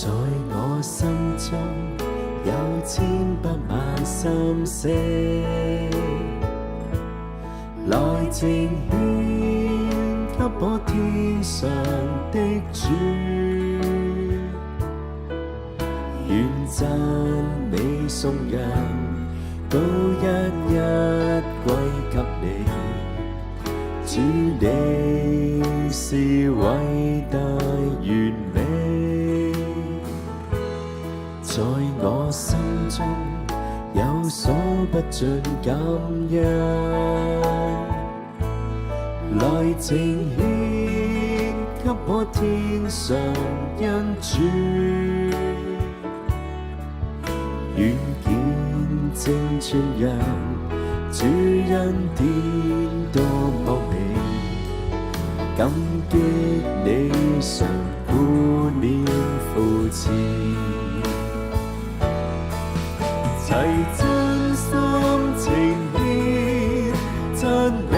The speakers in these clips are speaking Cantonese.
在我心中有千百萬心聲，來呈獻給我天上的主，願讚美頌揚都一一歸給你。主你是偉大完美，在我心中有數不盡感恩，來呈獻給我天上恩主，願見證傳揚主恩典多麼美，感激你常顧念扶持，齊真心情獻讚美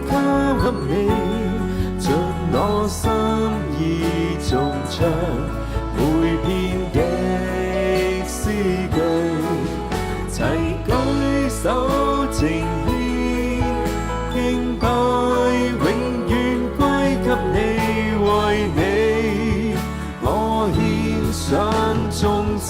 給你，盡我心意頌唱每篇的詩句，齊舉手呈獻敬拜永遠歸給你，為你我獻上頌讚。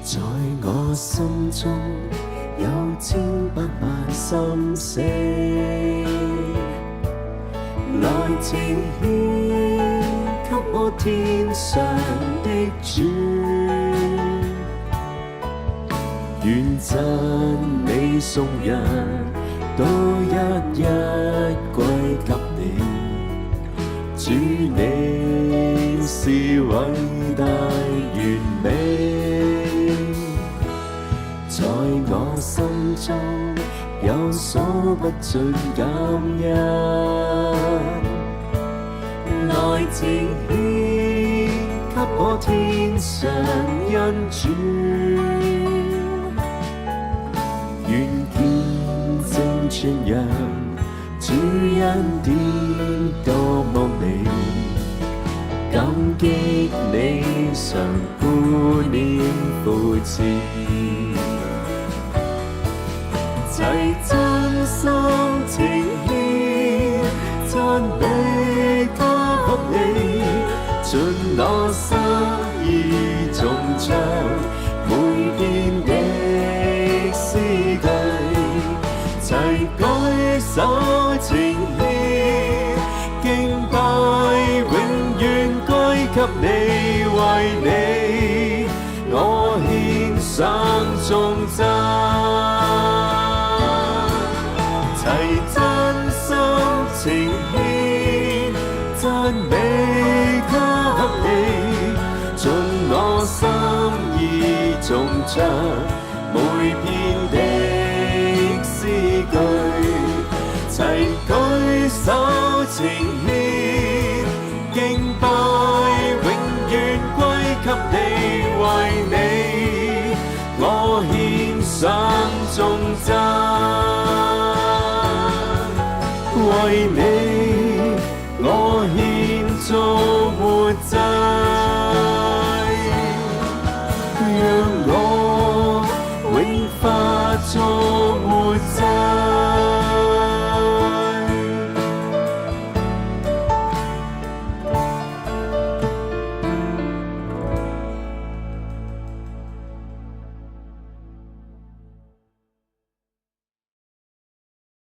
在我心中有千百萬心聲，來呈獻給我天上的主，願讚美頌揚都一一歸給你。主你是偉大完美，在我心中有數不盡感恩，來呈獻給我天上恩主，願見證傳揚主恩典多麼美，感激你常顧念扶持，齊真心情獻讚美給你，盡我心意頌唱每篇的詩句，齊舉手呈獻敬拜永遠歸給你，為你我獻上頌讚。齊真心呈獻讚美給你，盡我心意頌唱每篇的詩句，齊舉手呈獻敬拜永遠歸給你，為你我獻上頌讚。為你我獻做活祭。